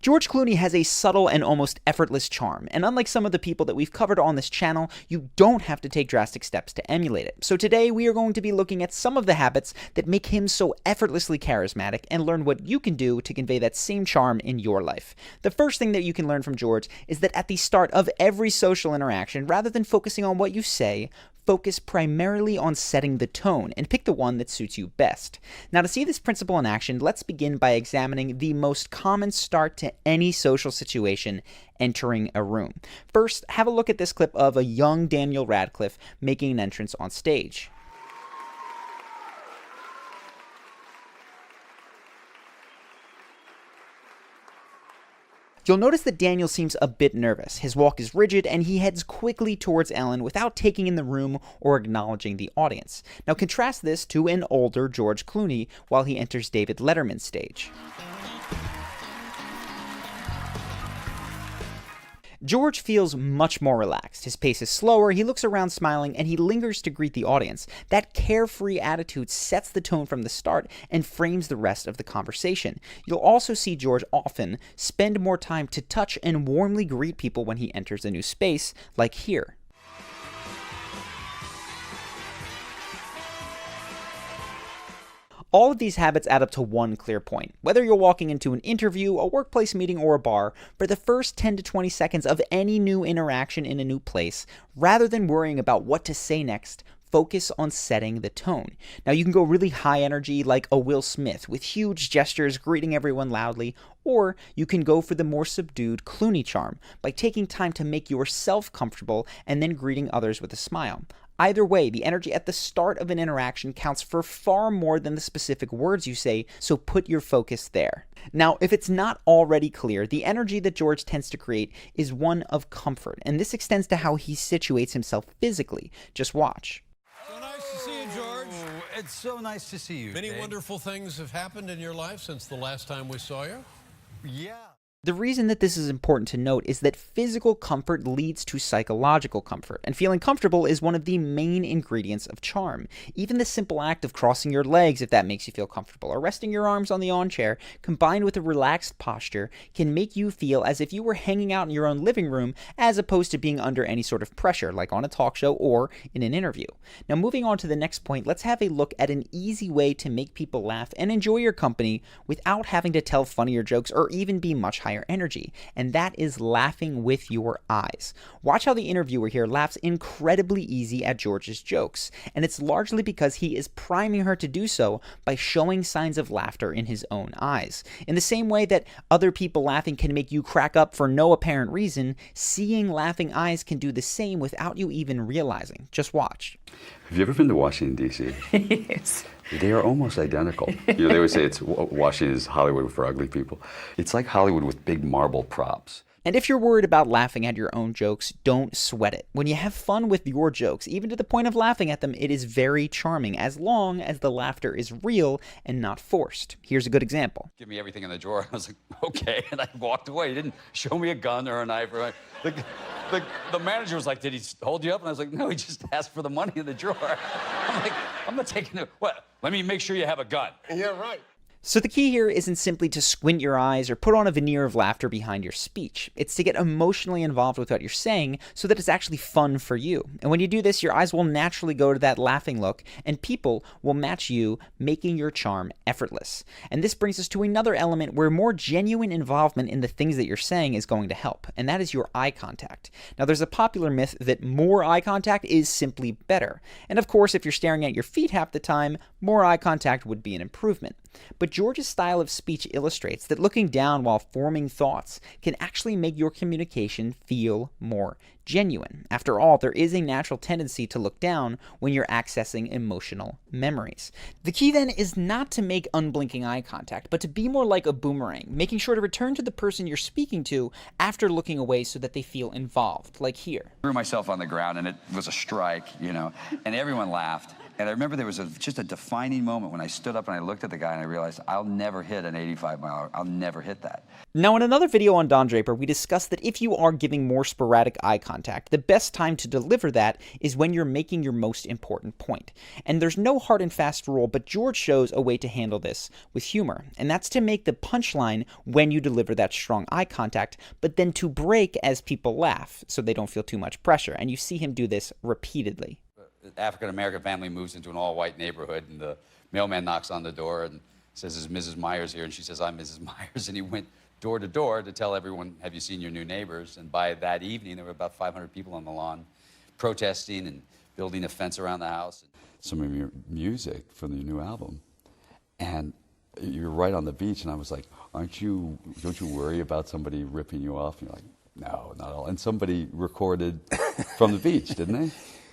George Clooney has a subtle and almost effortless charm, and unlike some of the people that we've covered on this channel, you don't have to take drastic steps to emulate it. So today we are going to be looking at some of the habits that make him so effortlessly charismatic and learn what you can do to convey that same charm in your life. The first thing that you can learn from George is that at the start of every social interaction, rather than focusing on what you say, focus primarily on setting the tone and pick the one that suits you best. Now, to see this principle in action, let's begin by examining the most common start to any social situation: entering a room. First, have a look at this clip of a young Daniel Radcliffe making an entrance on stage. You'll notice that Daniel seems a bit nervous. His walk is rigid, and he heads quickly towards Ellen without taking in the room or acknowledging the audience. Now contrast this to an older George Clooney while he enters David Letterman's stage. George feels much more relaxed. His pace is slower, he looks around smiling, and he lingers to greet the audience. That carefree attitude sets the tone from the start and frames the rest of the conversation. You'll also see George often spend more time to touch and warmly greet people when he enters a new space, like here. All of these habits add up to one clear point. Whether you're walking into an interview, a workplace meeting, or a bar, for the first 10 to 20 seconds of any new interaction in a new place, rather than worrying about what to say next, focus on setting the tone. Now, you can go really high energy like a Will Smith with huge gestures greeting everyone loudly, or you can go for the more subdued Clooney charm by taking time to make yourself comfortable and then greeting others with a smile. Either way, the energy at the start of an interaction counts for far more than the specific words you say, so put your focus there. Now, if it's not already clear, the energy that George tends to create is one of comfort, and this extends to how he situates himself physically. Just watch. So nice to see you, George. Oh, it's so nice to see you. Many Dave. wonderful things have happened in your life since the last time we saw you. Yeah. The reason that this is important to note is that physical comfort leads to psychological comfort, and feeling comfortable is one of the main ingredients of charm. Even the simple act of crossing your legs, if that makes you feel comfortable, or resting your arms on the armchair, combined with a relaxed posture, can make you feel as if you were hanging out in your own living room, as opposed to being under any sort of pressure, like on a talk show or in an interview. Now, moving on to the next point, let's have a look at an easy way to make people laugh and enjoy your company without having to tell funnier jokes or even be much higher energy, and that is laughing with your eyes. Watch how the interviewer here laughs incredibly easy at George's jokes, and it's largely because he is priming her to do so by showing signs of laughter in his own eyes. In the same way that other people laughing can make you crack up for no apparent reason, seeing laughing eyes can do the same without you even realizing. Just watch. Have you ever been to Washington, D.C.? Yes. They are almost identical. They always say Washington is Hollywood for ugly people. It's like Hollywood with big marble props. And if you're worried about laughing at your own jokes, don't sweat it. When you have fun with your jokes, even to the point of laughing at them, it is very charming, as long as the laughter is real and not forced. Here's a good example. Give me everything in the drawer. I was like, okay, and I walked away. He didn't show me a gun or a knife. Or the manager was like, did he hold you up? And I was like, no, he just asked for the money in the drawer. I'm like, I'm not taking it. What? Let me make sure you have a gun. Yeah, right. So the key here isn't simply to squint your eyes or put on a veneer of laughter behind your speech. It's to get emotionally involved with what you're saying so that it's actually fun for you. And when you do this, your eyes will naturally go to that laughing look, and people will match you, making your charm effortless. And this brings us to another element where more genuine involvement in the things that you're saying is going to help, and that is your eye contact. Now, there's a popular myth that more eye contact is simply better. And of course, if you're staring at your feet half the time, more eye contact would be an improvement. But George's style of speech illustrates that looking down while forming thoughts can actually make your communication feel more genuine. After all, there is a natural tendency to look down when you're accessing emotional memories. The key then is not to make unblinking eye contact, but to be more like a boomerang, making sure to return to the person you're speaking to after looking away so that they feel involved, like here. I threw myself on the ground, and it was a strike, and everyone laughed. And I remember there was just a defining moment when I stood up and I looked at the guy and I realized I'll never hit an 85-mile. I'll never hit that. Now, in another video on Don Draper, we discussed that if you are giving more sporadic eye contact, the best time to deliver that is when you're making your most important point. And there's no hard and fast rule, but George shows a way to handle this with humor. And that's to make the punchline when you deliver that strong eye contact, but then to break as people laugh so they don't feel too much pressure. And you see him do this repeatedly. African-American family moves into an all-white neighborhood, and the mailman knocks on the door and says, "Is Mrs. Myers here?" And she says, "I'm Mrs. Myers." And he went door to door to tell everyone, "Have you seen your new neighbors?" And by that evening, there were about 500 people on the lawn protesting and building a fence around the house. Some of your music from the new album, and you're right on the beach, and I was like, don't you worry about somebody ripping you off? And you're like, no, not at all. And somebody recorded from the beach, didn't they?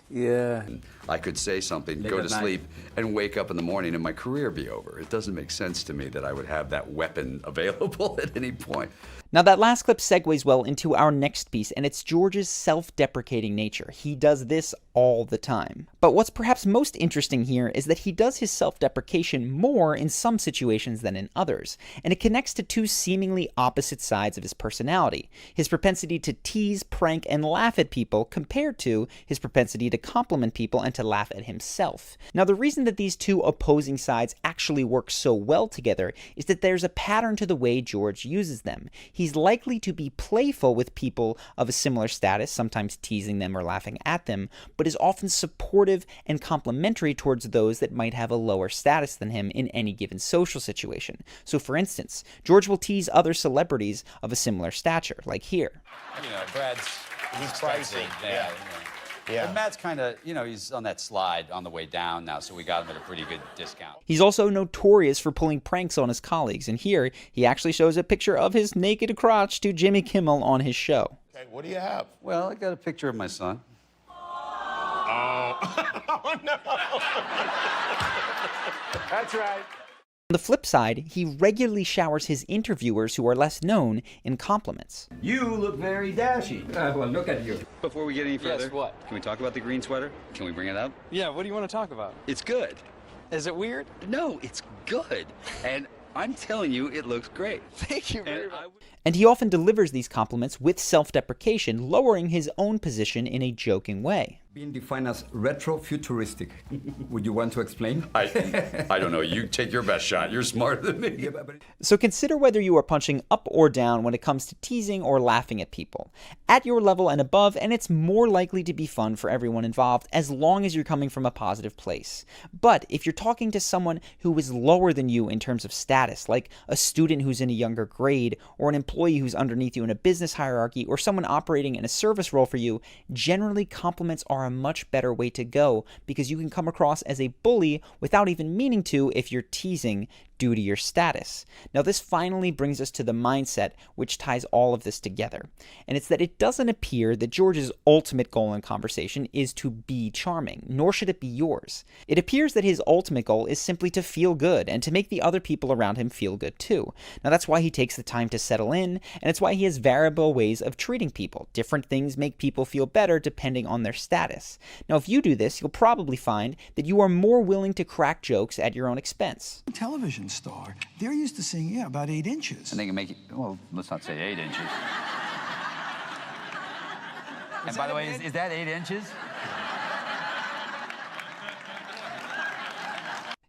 Yeah. I could say something, go to sleep, and wake up in the morning and my career be over. It doesn't make sense to me that I would have that weapon available at any point. Now, that last clip segues well into our next piece, and it's George's self-deprecating nature. He does this all the time. But what's perhaps most interesting here is that he does his self-deprecation more in some situations than in others, and it connects to two seemingly opposite sides of his personality: his propensity to tease, prank, and laugh at people compared to his propensity to compliment people and to laugh at himself. Now, the reason that these two opposing sides actually work so well together is that there's a pattern to the way George uses them. He's likely to be playful with people of a similar status, sometimes teasing them or laughing at them, but is often supportive and complimentary towards those that might have a lower status than him in any given social situation. So, for instance, George will tease other celebrities of a similar stature, like here. You know, he's pricey. Yeah. Yeah. But Matt's kind of, he's on that slide on the way down now, so we got him at a pretty good discount. He's also notorious for pulling pranks on his colleagues, and here he actually shows a picture of his naked crotch to Jimmy Kimmel on his show. Okay, what do you have? Well, I got a picture of my son. Oh, oh no. That's right. On the flip side, he regularly showers his interviewers who are less known in compliments. You look very dashing. Well, look at you. Before we get any further, Yes, what? Can we talk about the green sweater? Can we bring it up? Yeah, what do you want to talk about? It's good. Is it weird? No, it's good. And I'm telling you, it looks great. Thank you very much. And he often delivers these compliments with self-deprecation, lowering his own position in a joking way. Being defined as retro-futuristic. Would you want to explain? I don't know. You take your best shot. You're smarter than me. Yeah, but So consider whether you are punching up or down when it comes to teasing or laughing at people. At your level and above, and it's more likely to be fun for everyone involved as long as you're coming from a positive place. But if you're talking to someone who is lower than you in terms of status, like a student who's in a younger grade, or an employee who's underneath you in a business hierarchy, or someone operating in a service role for you, generally compliments are a much better way to go because you can come across as a bully without even meaning to if you're teasing due to your status. Now, this finally brings us to the mindset which ties all of this together, and it's that it doesn't appear that George's ultimate goal in conversation is to be charming, nor should it be yours. It appears that his ultimate goal is simply to feel good and to make the other people around him feel good too. Now, that's why he takes the time to settle in, and it's why he has variable ways of treating people. Different things make people feel better depending on their status. Now, if you do this, you'll probably find that you are more willing to crack jokes at your own expense. Television star, they're used to seeing, about 8 inches. And they can make it, well, let's not say 8 inches. And by the way, is that 8 inches?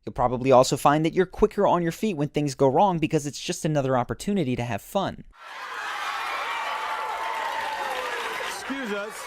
You'll probably also find that you're quicker on your feet when things go wrong because it's just another opportunity to have fun. Excuse us.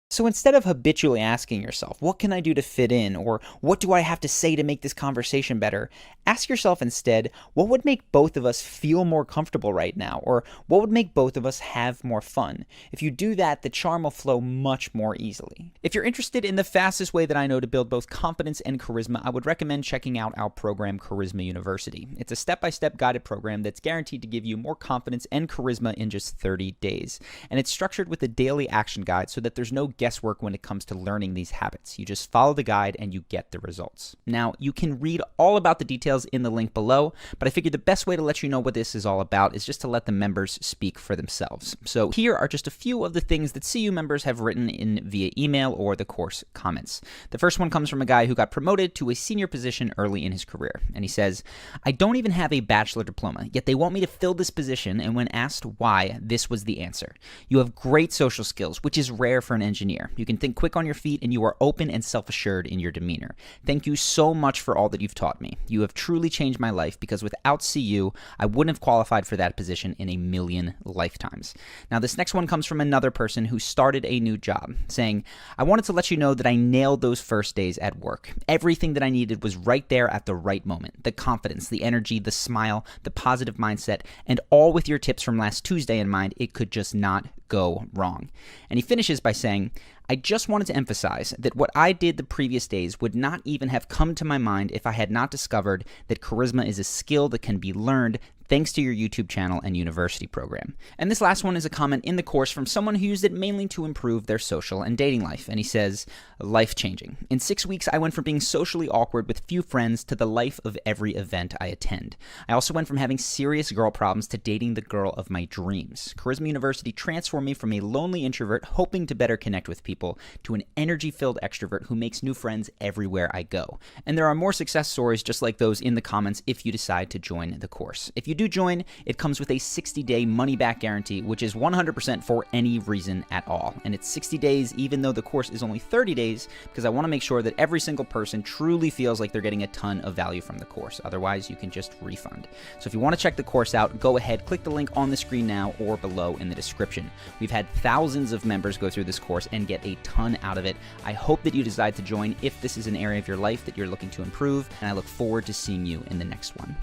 So instead of habitually asking yourself, what can I do to fit in, or what do I have to say to make this conversation better, ask yourself instead, what would make both of us feel more comfortable right now, or what would make both of us have more fun? If you do that, the charm will flow much more easily. If you're interested in the fastest way that I know to build both confidence and charisma, I would recommend checking out our program, Charisma University. It's a step-by-step guided program that's guaranteed to give you more confidence and charisma in just 30 days. And it's structured with a daily action guide so that there's no guesswork when it comes to learning these habits. You just follow the guide and you get the results. Now, you can read all about the details in the link below, but I figured the best way to let you know what this is all about is just to let the members speak for themselves. So here are just a few of the things that CU members have written in via email or the course comments. The first one comes from a guy who got promoted to a senior position early in his career, and he says, "I don't even have a bachelor diploma, yet they want me to fill this position, and when asked why, this was the answer. You have great social skills, which is rare for an engineer. You can think quick on your feet, and you are open and self-assured in your demeanor. Thank you so much for all that you've taught me. You have truly changed my life, because without CU, I wouldn't have qualified for that position in a million lifetimes." Now, this next one comes from another person who started a new job, saying, "I wanted to let you know that I nailed those first days at work. Everything that I needed was right there at the right moment. The confidence, the energy, the smile, the positive mindset, and all with your tips from last Tuesday in mind, it could just not go wrong." And he finishes by saying, "I just wanted to emphasize that what I did the previous days would not even have come to my mind if I had not discovered that charisma is a skill that can be learned thanks to your YouTube channel and university program." And this last one is a comment in the course from someone who used it mainly to improve their social and dating life. And he says, "Life-changing. In 6 weeks, I went from being socially awkward with few friends to the life of every event I attend. I also went from having serious girl problems to dating the girl of my dreams. Charisma University transformed me from a lonely introvert hoping to better connect with people to an energy-filled extrovert who makes new friends everywhere I go." And there are more success stories just like those in the comments if you decide to join the course. If you do join, it comes with a 60-day money-back guarantee, which is 100% for any reason at all. And it's 60 days even though the course is only 30 days, because I want to make sure that every single person truly feels like they're getting a ton of value from the course. Otherwise, you can just refund. So if you want to check the course out, go ahead, click the link on the screen now or below in the description. We've had thousands of members go through this course and get a ton out of it. I hope that you decide to join if this is an area of your life that you're looking to improve, and I look forward to seeing you in the next one.